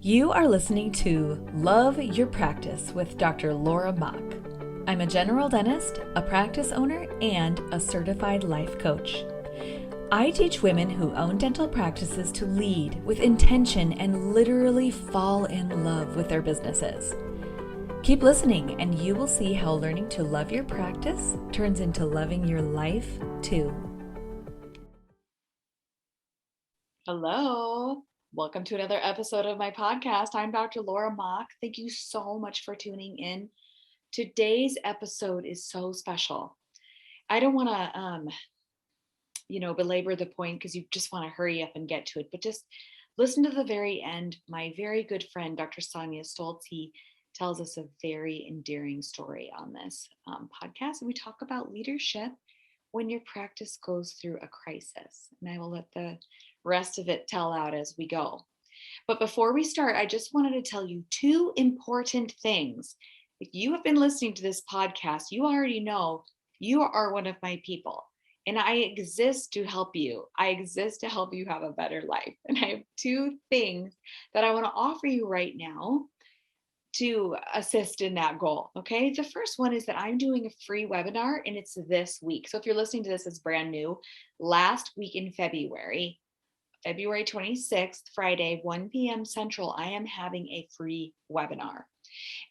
You are listening to Love Your Practice with Dr. Laura Mock. I'm a general dentist, a practice owner, and a certified life coach. I teach women who own dental practices to lead with intention and literally fall in love with their businesses. Keep listening and you will see how learning to love your practice turns into loving your life too. Hello. Welcome to another episode of my podcast. I'm Dr. Laura Mock. Thank you so much for tuning in. Today's episode is so special. I don't want to, belabor the point because you just want to hurry up and get to it, but just listen to the very end. My very good friend, Dr. Sonya Stoltze, tells us a very endearing story on this podcast. We talk about leadership when your practice goes through a crisis. And I will let the rest of it tell out as we go. But before we start, I just wanted to tell you two important things. If you have been listening to this podcast, you already know you are one of my people. And I exist to help you. I exist to help you have a better life. And I have two things that I want to offer you right now to assist in that goal. Okay. The first one is that I'm doing a free webinar and it's this week. So if you're listening to this, it's brand new. Last week in February 26th, Friday, 1 p.m. Central, I am having a free webinar.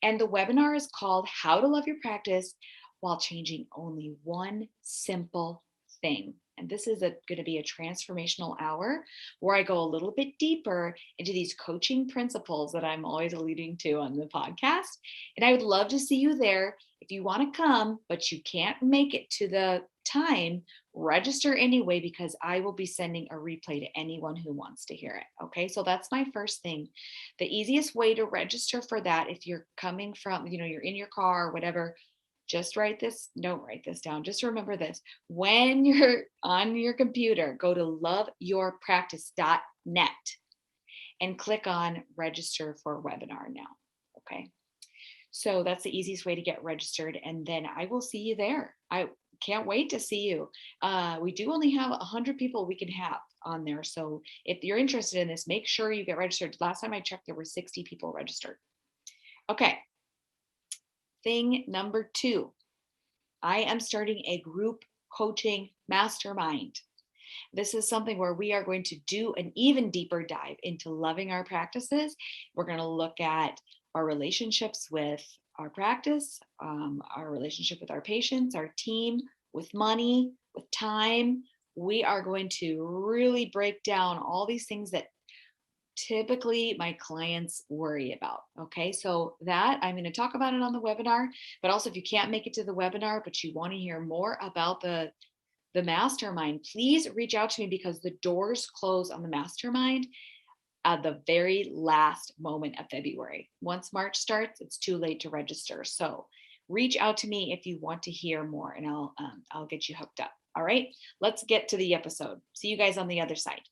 And the webinar is called How to Love Your Practice While Changing Only One Simple Thing. And this is going to be a transformational hour where I go a little bit deeper into these coaching principles that I'm always alluding to on the podcast. And I would love to see you there. If you want to come, but you can't make it to the time, register anyway, because I will be sending a replay to anyone who wants to hear it. Okay, so that's my first thing. The easiest way to register for that, if you're coming from, you're in your car or whatever, just write this down. Just remember this. When you're on your computer, go to loveyourpractice.net and click on register for webinar now. Okay. So that's the easiest way to get registered. And then I will see you there. I can't wait to see you. We do only have 100 people we can have on there. So if you're interested in this, make sure you get registered. Last time I checked, there were 60 people registered. Okay. Thing number 2, I am starting a group coaching mastermind. This is something where we are going to do an even deeper dive into loving our practices. We're going to look at our relationships with our practice, our relationship with our patients, our team, with money, with time. We are going to really break down all these things that typically my clients worry about. Okay, so that I'm going to talk about it on the webinar, but also if you can't make it to the webinar, but you want to hear more about the mastermind, please reach out to me because the doors close on the mastermind at the very last moment of February. Once March starts, it's too late to register. So reach out to me if you want to hear more and I'll get you hooked up. All right, let's get to the episode. See you guys on the other side.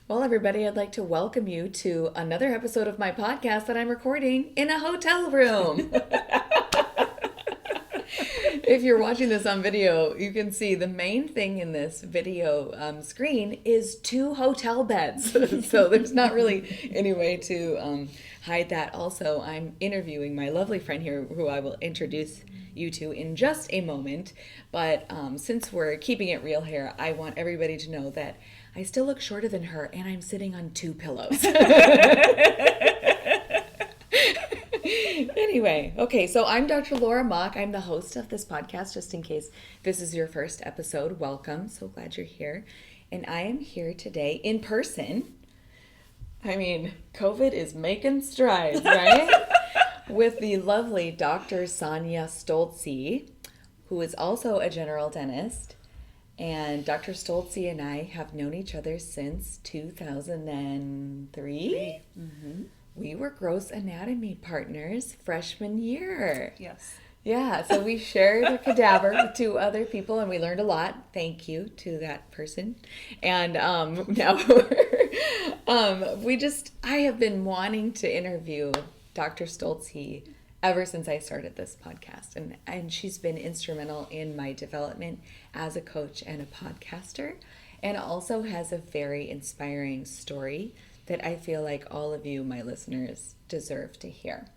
Well, everybody, I'd like to welcome you to another episode of my podcast that I'm recording in a hotel room. If you're watching this on video, you can see the main thing in this video screen is 2 hotel beds. So there's not really any way to hide that. Also, I'm interviewing my lovely friend here who I will introduce you to in just a moment. But since we're keeping it real here, I want everybody to know that I still look shorter than her and I'm sitting on 2 pillows. Anyway, okay, so I'm Dr. Laura Mock. I'm the host of this podcast, just in case this is your first episode. Welcome. So glad you're here. And I am here today in person. I mean, COVID is making strides, right? With the lovely Dr. Sonya Stoltze, who is also a general dentist. And Dr. Stoltze and I have known each other since 2003. Mm-hmm. We were gross anatomy partners freshman year. Yes. Yeah, so we shared a cadaver with 2 other people and we learned a lot. Thank you to that person. And now I have been wanting to interview Dr. Stoltze ever since I started this podcast. And she's been instrumental in my development as a coach and a podcaster. and also has a very inspiring story that I feel like all of you, my listeners, deserve to hear.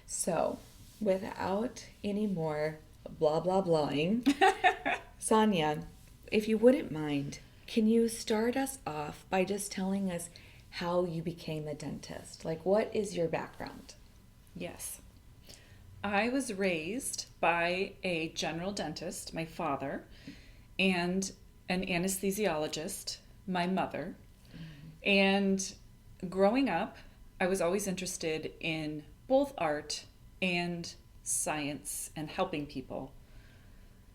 So, without any more blah blah blahing, Sonya, if you wouldn't mind, can you start us off by just telling us how you became a dentist? Like, what is your background? Yes. I was raised by a general dentist, my father, and an anesthesiologist, my mother. And growing up, I was always interested in both art and science and helping people.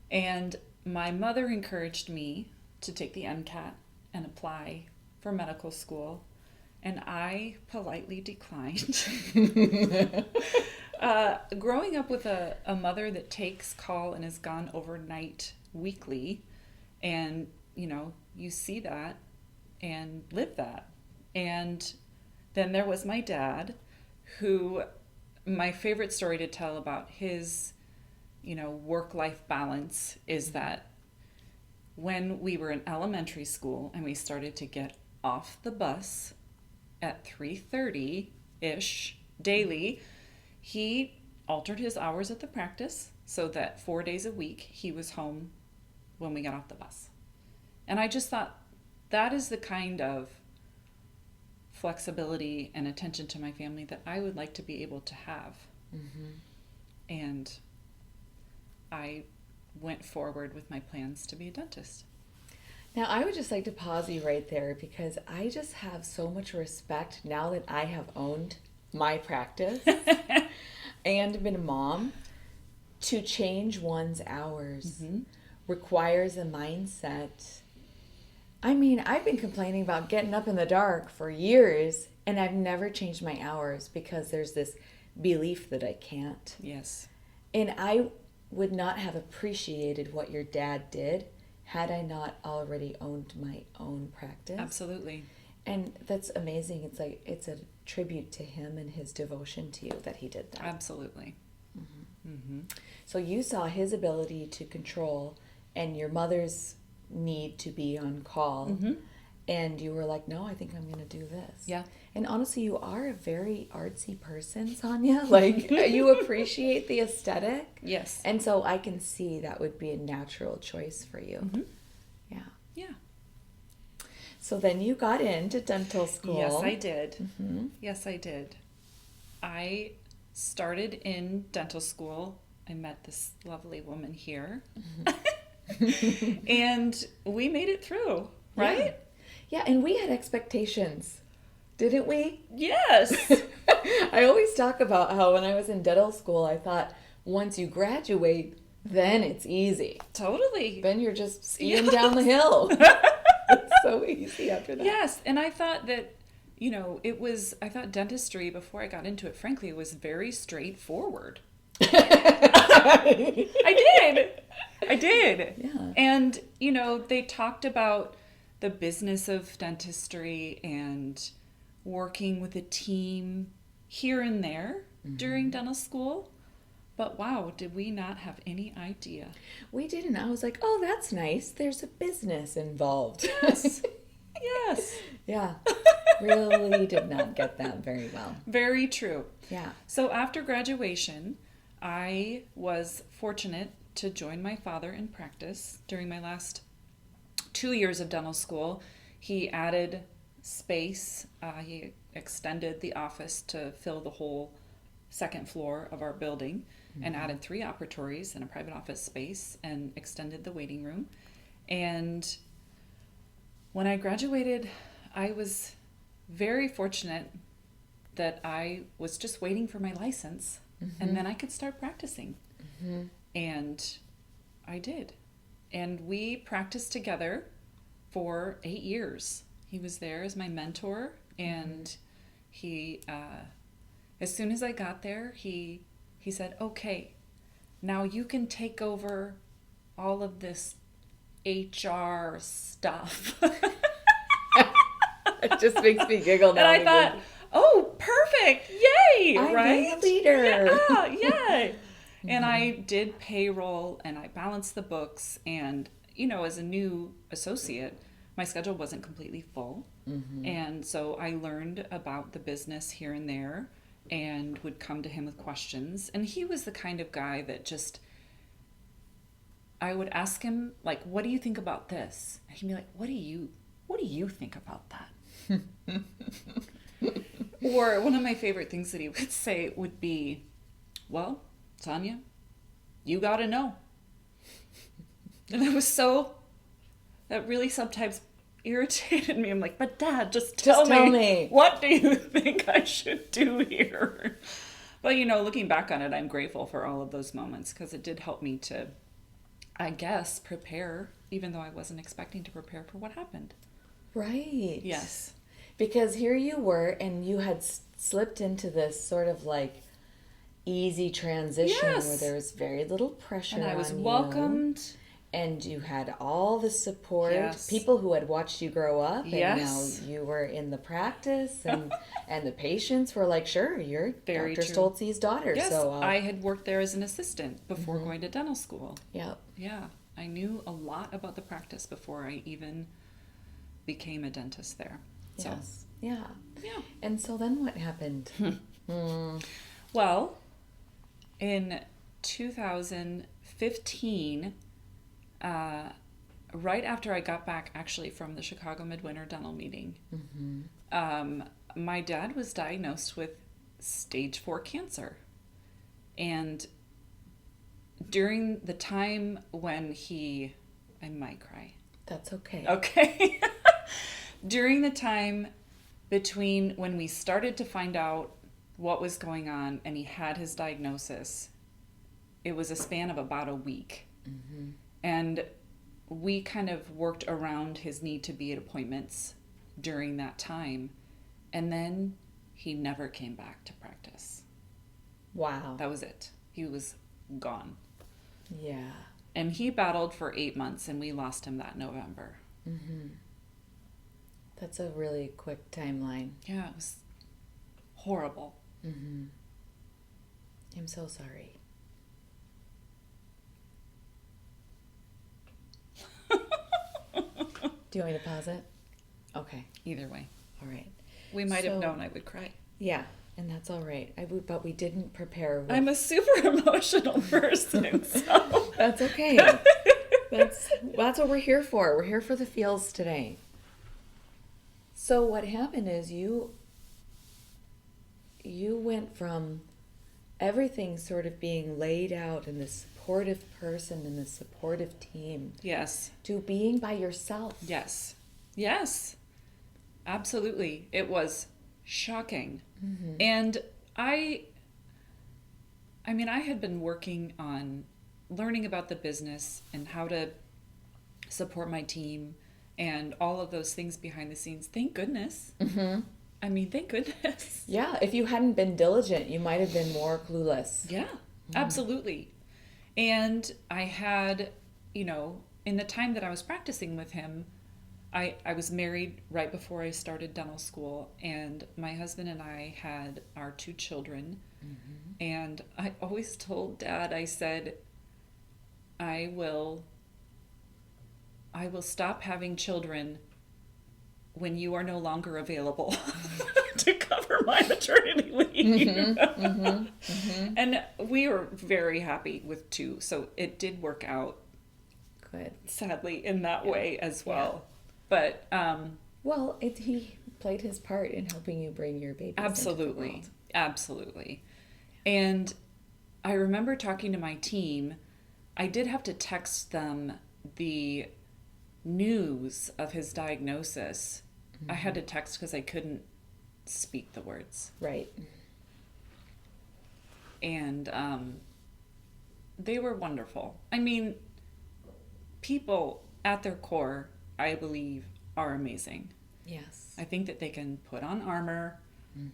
And my mother encouraged me to take the MCAT and apply for medical school, and I politely declined. Growing up with a mother that takes call and is gone overnight weekly, and you see that and live that. And then there was my dad, who, my favorite story to tell about his work-life balance is that when we were in elementary school and we started to get off the bus at 3:30-ish daily, he altered his hours at the practice so that 4 days a week he was home when we got off the bus. And I just thought that is the kind of flexibility and attention to my family that I would like to be able to have. Mm-hmm. And I went forward with my plans to be a dentist. Now, I would just like to pause you right there because I just have so much respect now that I have owned my practice and been a mom. To change one's hours requires a mindset. I mean, I've been complaining about getting up in the dark for years, and I've never changed my hours because there's this belief that I can't. Yes. And I would not have appreciated what your dad did had I not already owned my own practice. Absolutely. And that's amazing. It's like it's a tribute to him and his devotion to you that he did that. Absolutely. So you saw his ability to control and your mother's need to be on call. And you were like, no, I think I'm going to do this. Yeah. And honestly, you are a very artsy person, Sonya. Like, you appreciate the aesthetic. Yes. And so I can see that would be a natural choice for you. Yeah. Yeah. So then you got into dental school. Yes, I did. Yes, I did. I started in dental school. I met this lovely woman here. And we made it through, right? Yeah, and we had expectations, didn't we? Yes. I always talk about how when I was in dental school, I thought once you graduate, then it's easy. Totally. Then you're just skiing down the hill. It's so easy after that. Yes, and I thought that, I thought dentistry, before I got into it, frankly, was very straightforward. I did. Yeah. And, they talked about the business of dentistry and working with a team here and there during dental school. But wow, did we not have any idea? We didn't. I was like, oh, that's nice. There's a business involved. Yes. Yes. Yeah. Really did not get that very well. Very true. Yeah. So after graduation, I was fortunate to join my father in practice during my last 2 years of dental school. He added space. He extended the office to fill the whole second floor of our building and added 3 operatories and a private office space and extended the waiting room. And when I graduated, I was very fortunate that I was just waiting for my license and then I could start practicing. And I did. And we practiced together for 8 years. He was there as my mentor, and he, as soon as I got there, he said, okay, now you can take over all of this HR stuff. It just makes me giggle now. And I thought, oh, perfect. Yay. I'm right? the leader. Yeah. And I did payroll and I balanced the books. And, as a new associate, my schedule wasn't completely full. And so I learned about the business here and there and would come to him with questions. And he was the kind of guy that just, I would ask him, like, what do you think about this? And he'd be like, what do you think about that? Or one of my favorite things that he would say would be, well, Sonya, you got to know. And that really sometimes irritated me. I'm like, but Dad, just tell me. What do you think I should do here? But, looking back on it, I'm grateful for all of those moments because it did help me to, I guess, prepare, even though I wasn't expecting to prepare for what happened. Right. Yes. Because here you were, and you had slipped into this sort of like easy transition where there was very little pressure on you. And I was welcomed. And you had all the support, Yes. people who had watched you grow up, and Yes. now you were in the practice, and the patients were like, sure, you're Very Dr. true. Stoltze's daughter. Yes, So I had worked there as an assistant before going to dental school. Yep. Yeah, I knew a lot about the practice before I even became a dentist there. So, Yes. Yeah. yeah. And so then what happened? Well, in 2015, right after I got back actually from the Chicago Midwinter Dental Meeting, my dad was diagnosed with stage 4 cancer. And during the time when I might cry. That's okay. Okay. During the time between when we started to find out what was going on and he had his diagnosis, it was a span of about a week. And we kind of worked around his need to be at appointments during that time. And then he never came back to practice. Wow. That was it. He was gone. Yeah. And he battled for 8 months, and we lost him that November. That's a really quick timeline. Yeah, it was horrible. I'm so sorry. Do you want me to pause it? Okay. Either way. All right. We might have So- known I would cry. Yeah, and that's all right. But we didn't prepare. With... I'm a super emotional person, so... That's okay. That's what we're here for. We're here for the feels today. So what happened is you went from everything sort of being laid out in this supportive person and this supportive team Yes. to being by yourself. Yes. Yes. Absolutely. It was shocking. And I had been working on learning about the business and how to support my team and all of those things behind the scenes. Thank goodness. Thank goodness. Yeah, if you hadn't been diligent, you might have been more clueless. Yeah, absolutely. And I had, in the time that I was practicing with him, I was married right before I started dental school, and my husband and I had our 2 children. And I always told Dad, I said, I will stop having children when you are no longer available to cover my maternity leave. And we were very happy with 2, so it did work out. Good. Sadly, in that way as well. But Well, he played his part in helping you bring your baby. absolutely. And I remember talking to my team. I did have to text them the news of his diagnosis. I had to text because I couldn't speak the words. Right. And they were wonderful. People at their core, I believe, are amazing. Yes. I think that they can put on armor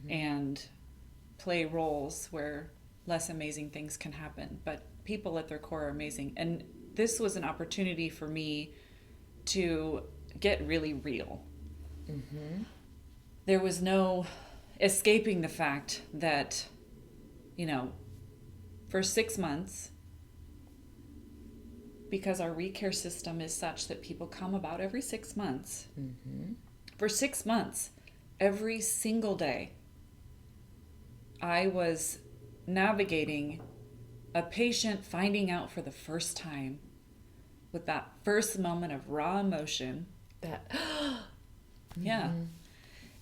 and play roles where less amazing things can happen. But people at their core are amazing. And this was an opportunity for me to get really real. There was no escaping the fact that, for 6 months, because our recare system is such that people come about every 6 months. Mm-hmm. For 6 months, every single day, I was navigating a patient finding out for the first time with that first moment of raw emotion. That. Yeah.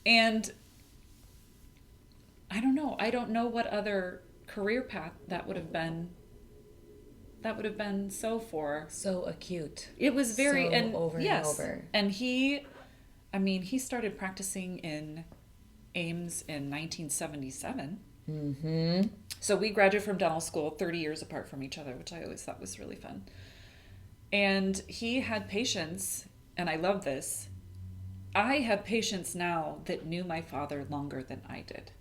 And I don't know. I don't know what other career path that would have been so for. So acute. It was very So and over yes. and over. And he started practicing in Ames in 1977. Mm-hmm. So we graduated from dental school 30 years apart from each other, which I always thought was really fun. And he had patients, and I love this. I have patients now that knew my father longer than I did.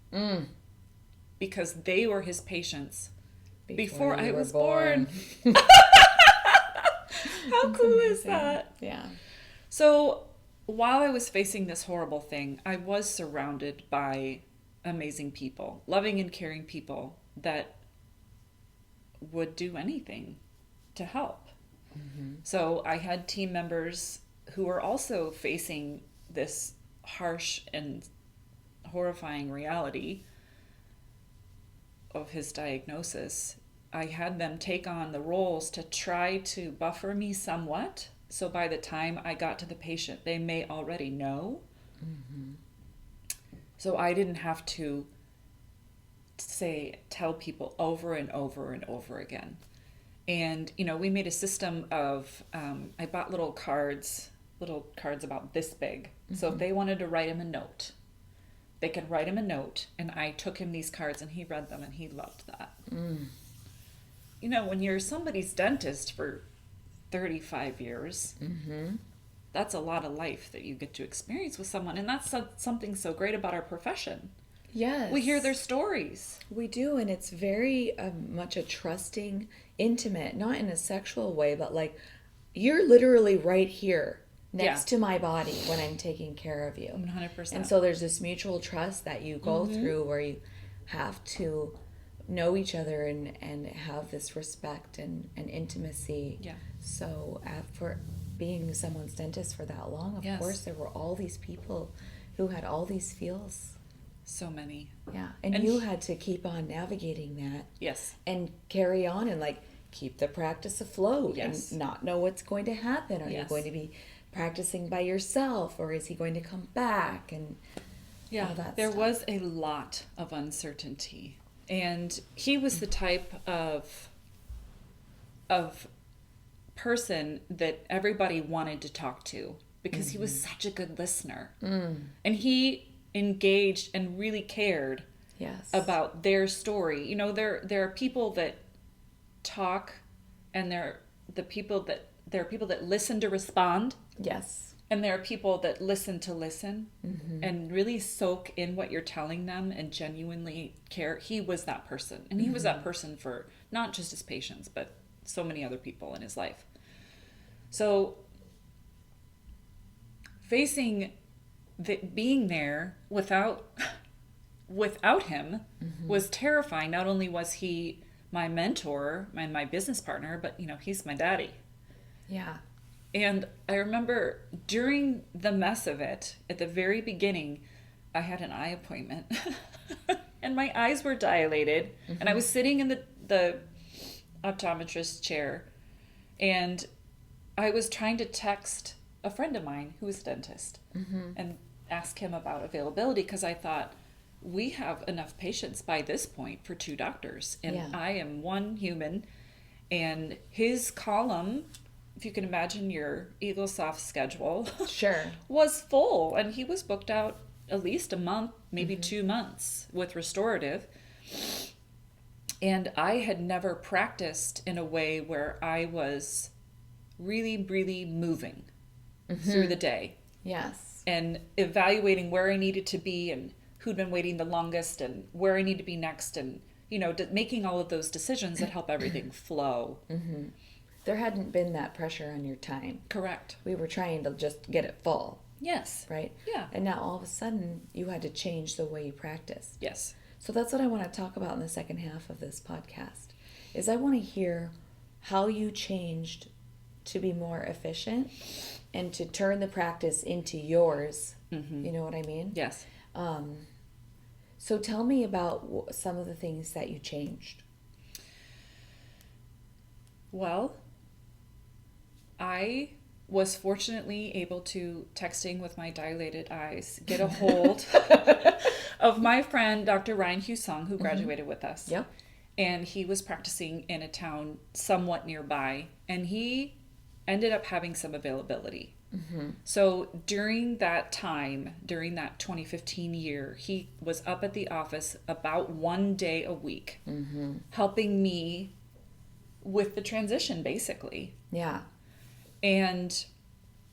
Because they were his patients before I was born. How cool is that? Yeah. So while I was facing this horrible thing, I was surrounded by amazing people, loving and caring people that would do anything to help. Mm-hmm. So I had team members who were also facing this harsh and horrifying reality of his diagnosis. I had them take on the roles to try to buffer me somewhat. So by the time I got to the patient, they may already know. Mm-hmm. So I didn't have to tell people over and over and over again. And, we made a system of, I bought little cards about this big. Mm-hmm. So if they wanted to write him a note, they could write him a note, and I took him these cards and he read them and he loved that. When you're somebody's dentist for 35 years, Mm-hmm. that's a lot of life that you get to experience with someone. And that's something so great about our profession. Yes. We hear their stories. We do, and it's very much a trusting, intimate, not in a sexual way, but like you're literally right here next to my body when I'm taking care of you. 100%. And so there's this mutual trust that you go Mm-hmm. through where you have to know each other and have this respect and intimacy. Yeah. So for being someone's dentist for that long, of Yes. course, there were all these people who had all these feels. So many. Yeah. And you had to keep on navigating that. Yes. And carry on and keep the practice afloat. Yes. And not know what's going to happen. Are you going to be practicing by yourself, or is he going to come back? And all that there stuff. was a lot of uncertainty. And he was the type of person that everybody wanted to talk to because he was such a good listener. And he engaged and really cared about their story. There are people that talk, and there are people that listen to respond. Yes. And there are people that listen to listen and really soak in what you're telling them and genuinely care. He was that person. And he was that person for not just his patients, but so many other people in his life. So being there without him was terrifying. Not only was he my mentor and my business partner, but he's my daddy. Yeah. And I remember during the mess of it, at the very beginning, I had an eye appointment and my eyes were dilated and I was sitting in the optometrist chair, and I was trying to text a friend of mine who is a dentist and ask him about availability, because I thought, we have enough patients by this point for 2 doctors, and I am one human, and his column, if you can imagine your EagleSoft schedule, was full, and he was booked out at least a month, maybe 2 months with restorative. And I had never practiced in a way where I was really, really moving through the day. Yes. And evaluating where I needed to be and who'd been waiting the longest and where I need to be next, and, making all of those decisions that help everything flow. There hadn't been that pressure on your time. Correct. We were trying to just get it full. Yes. Right? Yeah. And now all of a sudden you had to change the way you practice. Yes. So that's what I want to talk about in the second half of this podcast, is I want to hear how you changed to be more efficient and to turn the practice into yours. You know what I mean? Yes. So tell me about some of the things that you changed. Well, I was fortunately able to, texting with my dilated eyes, get a hold of my friend, Dr. Ryan Husong, who graduated with us. Yep. And he was practicing in a town somewhat nearby, and he ended up having some availability. So during that time, during that 2015 year, he was up at the office about 1 day a week, helping me with the transition, basically. Yeah. And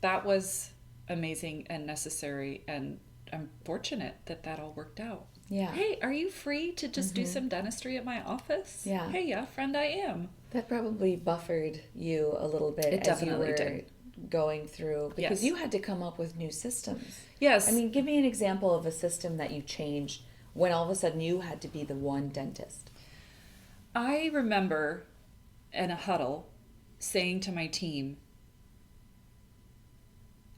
that was amazing and necessary, and I'm fortunate that that all worked out. Yeah. Hey, are you free to just do some dentistry at my office? Yeah. Hey, yeah, friend, I am. That probably buffered you a little bit It as you definitely were did. going through, because Yes. you had to come up with new systems. Yes. I mean, give me an example of a system that you changed when all of a sudden you had to be the one dentist. I remember in a huddle saying to my team,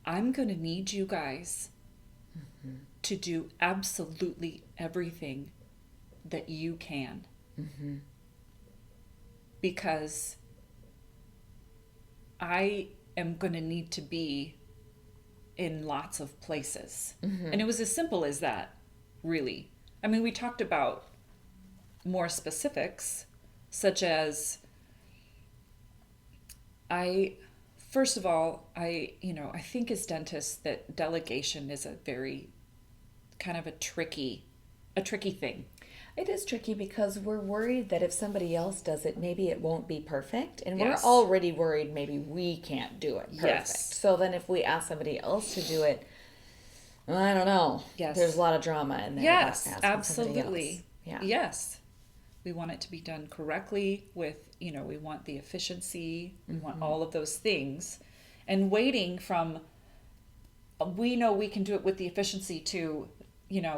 I'm going to need you guys to do absolutely everything that you can. Because I am going to need to be in lots of places. And it was as simple as that, really. I mean, we talked about more specifics, such as first of all, I think as dentists that delegation is a very kind of a tricky thing. It is tricky because we're worried that if somebody else does it, maybe it won't be perfect. And Yes. we're already worried maybe we can't do it perfect. Yes. So then if we ask somebody else to do it, I don't know. Yes. There's a lot of drama in there. Yes, about asking somebody absolutely. else. Yeah. Yes. We want it to be done correctly with, we want the efficiency, we want all of those things. And waiting from, we know we can do it with the efficiency to,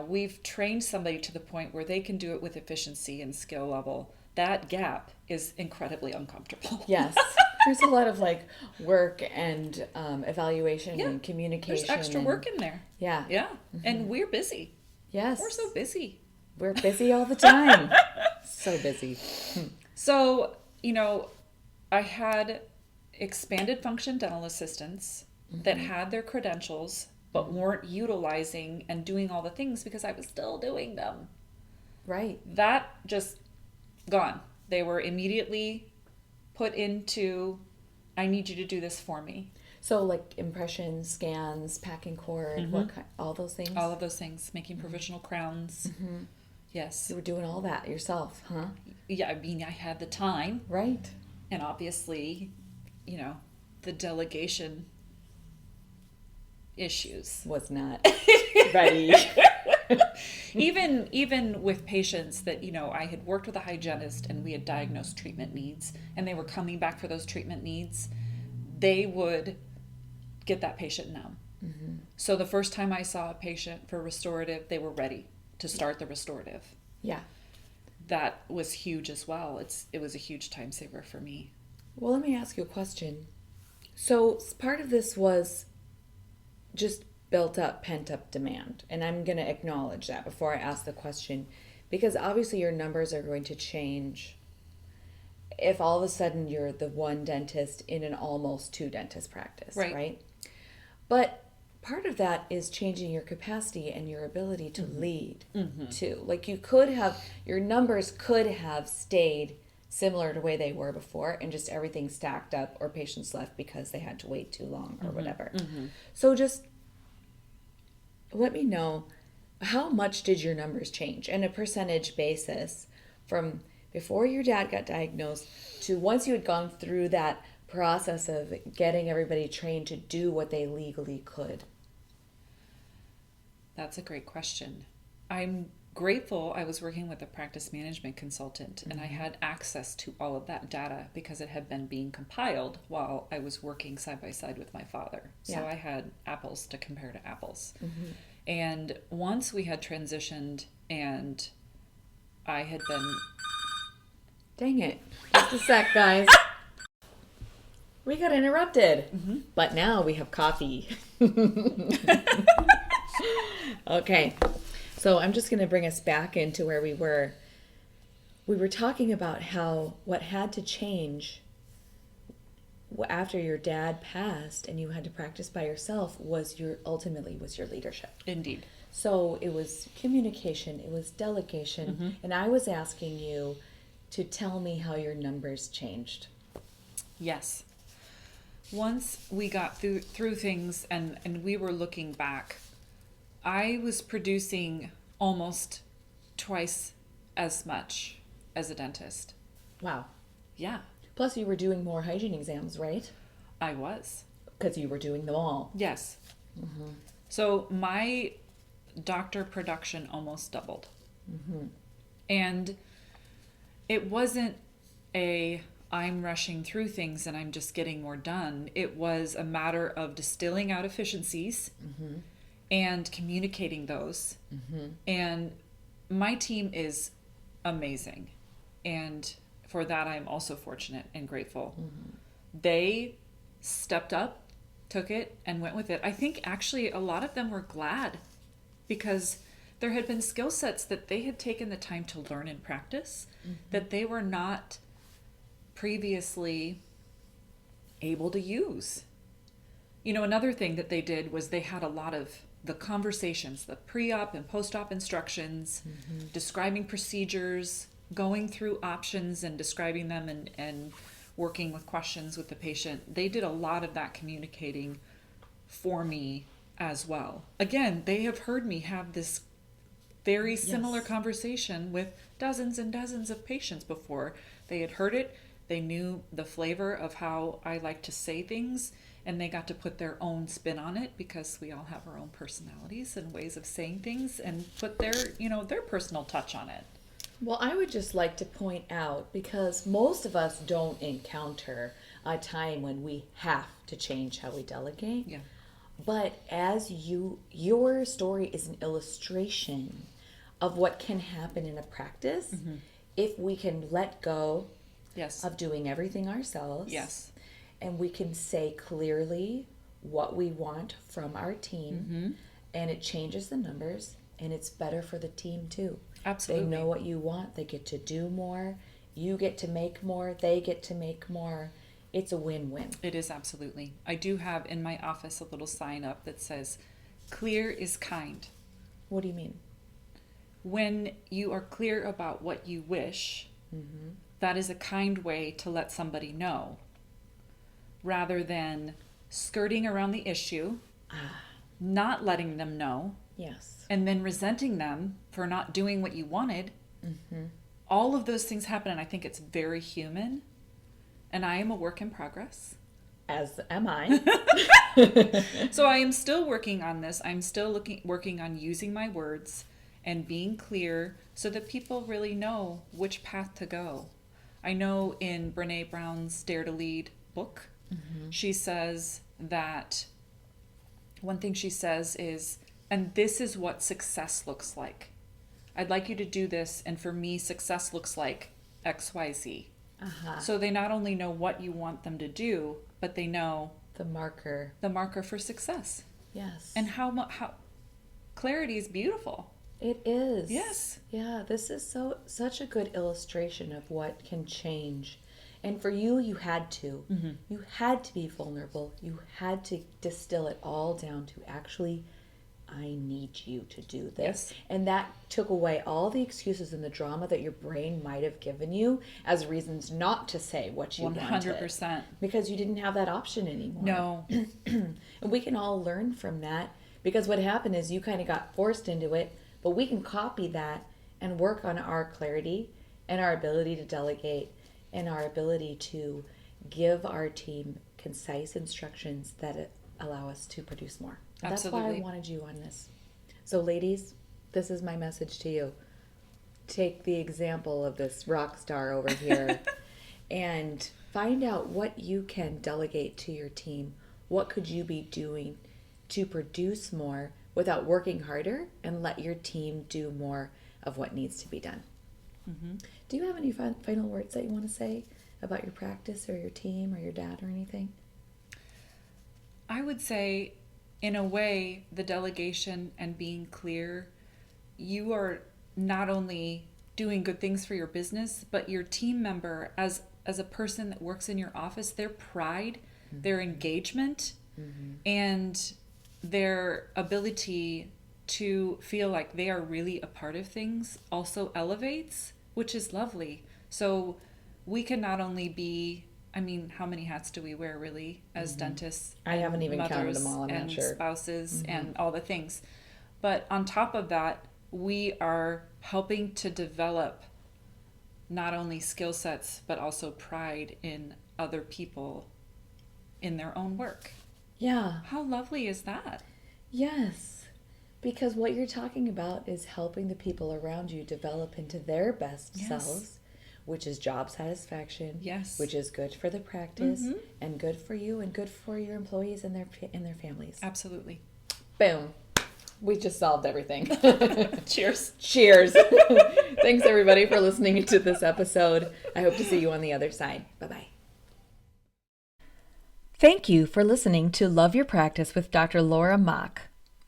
we've trained somebody to the point where they can do it with efficiency and skill level. That gap is incredibly uncomfortable. Yes. There's a lot of work and evaluation Yeah. and communication. There's extra and, work in there. Yeah. Yeah. And we're busy. Yes. We're so busy. We're busy all the time. So busy. So, I had expanded function dental assistants that had their credentials but weren't utilizing and doing all the things because I was still doing them. Right. That just gone. They were immediately put into, I need you to do this for me. So impressions, scans, packing cord, what kind, all those things? All of those things, making provisional crowns. Yes. You were doing all that yourself, huh? Yeah, I mean, I had the time. Right. And obviously, the delegation issues. Was not ready. Even with patients that, I had worked with a hygienist and we had diagnosed treatment needs and they were coming back for those treatment needs, they would get that patient numb. So the first time I saw a patient for restorative, they were ready to start the restorative. Yeah. That was huge as well. It was a huge time saver for me. Well, let me ask you a question. So part of this was just built up, pent up demand. And I'm going to acknowledge that before I ask the question, because obviously your numbers are going to change if all of a sudden you're the one dentist in an almost two dentist practice, right? But part of that is changing your capacity and your ability to lead too. Your numbers could have stayed similar to the way they were before and just everything stacked up or patients left because they had to wait too long or whatever. So just let me know, how much did your numbers change in a percentage basis from before your dad got diagnosed to once you had gone through that process of getting everybody trained to do what they legally could? That's a great question. I'm grateful I was working with a practice management consultant and I had access to all of that data because it had been being compiled while I was working side by side with my father. So Yeah. I had apples to compare to apples. And once we had transitioned and I had been... Dang it. Just a sec, guys. We got interrupted. But now we have coffee. Okay. So I'm just going to bring us back into where we were. We were talking about how what had to change after your dad passed and you had to practice by yourself was your leadership. Indeed. So it was communication, it was delegation, and I was asking you to tell me how your numbers changed. Yes. Once we got through things and we were looking back, I was producing almost twice as much as a dentist. Wow. Yeah, Plus you were doing more hygiene exams, right? I was. Because you were doing them all. Yes. So my doctor production almost doubled. And it wasn't I'm rushing through things and I'm just getting more done. It was a matter of distilling out efficiencies and communicating those. And my team is amazing. And for that, I'm also fortunate and grateful. They stepped up, took it, and went with it. I think actually a lot of them were glad because there had been skill sets that they had taken the time to learn and practice that they were not previously able to use. You know, another thing that they did was they had a lot of the conversations, the pre-op and post-op instructions, describing procedures, going through options and describing them and working with questions with the patient. They did a lot of that communicating for me as well. Again, they have heard me have this very similar conversation with dozens and dozens of patients before. They had heard it. They knew the flavor of how I like to say things, and they got to put their own spin on it because we all have our own personalities and ways of saying things and put their personal touch on it. Well, I would just like to point out, because most of us don't encounter a time when we have to change how we delegate. Yeah. But as your story is an illustration of what can happen in a practice if we can let go of doing everything ourselves. Yes. And we can say clearly what we want from our team, and it changes the numbers, and it's better for the team too. Absolutely. They know what you want. They get to do more. You get to make more. They get to make more. It's a win-win. It is absolutely. I do have in my office a little sign up that says, "Clear is kind." What do you mean? When you are clear about what you wish, that is a kind way to let somebody know, rather than skirting around the issue, not letting them know, Yes. and then resenting them for not doing what you wanted. All of those things happen, and I think it's very human. And I am a work in progress. As am I. So I am still working on this. I'm still working on using my words and being clear so that people really know which path to go. I know in Brene Brown's Dare to Lead book, she says that one thing she says is, and this is what success looks like. I'd like you to do this, and for me, success looks like XYZ. So they not only know what you want them to do, but they know The marker. for success. Yes. And how clarity is beautiful. It is. Yes. Yeah, this is such a good illustration of what can change. And for you, you had to. You had to be vulnerable. You had to distill it all down to actually, I need you to do this. Yes. And that took away all the excuses and the drama that your brain might have given you as reasons not to say what you wanted. 100%. Because you didn't have that option anymore. No. And we can all learn from that, because what happened is you kind of got forced into it, but we can copy that and work on our clarity and our ability to delegate and our ability to give our team concise instructions that allow us to produce more. That's why Absolutely. I wanted you on this. So ladies, this is my message to you. Take the example of this rock star over here and find out what you can delegate to your team. What could you be doing to produce more without working harder, and let your team do more of what needs to be done. Do you have any final words that you want to say about your practice or your team or your dad or anything? I would say, in a way, the delegation and being clear, you are not only doing good things for your business, but your team member, as a person that works in your office, their pride, their engagement, and their ability to feel like they are really a part of things also elevates, which is lovely. So we can not only be, I mean, how many hats do we wear really as dentists? I haven't even counted mothers them all, I'm and not sure. spouses and all the things. But on top of that, we are helping to develop not only skill sets, but also pride in other people in their own work. Yeah. How lovely is that? Yes. Because what you're talking about is helping the people around you develop into their best Yes. selves, which is job satisfaction. Yes. Which is good for the practice and good for you and good for your employees and their families. Absolutely. Boom. We just solved everything. Cheers. Cheers. Thanks everybody for listening to this episode. I hope to see you on the other side. Bye-bye. Thank you for listening to Love Your Practice with Dr. Laura Mock.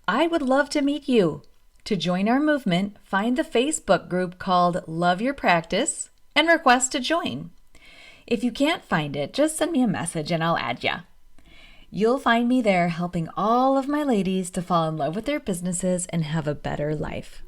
I would love to meet you. To join our movement, find the Facebook group called Love Your Practice and request to join. If you can't find it, just send me a message and I'll add ya. You'll find me there helping all of my ladies to fall in love with their businesses and have a better life.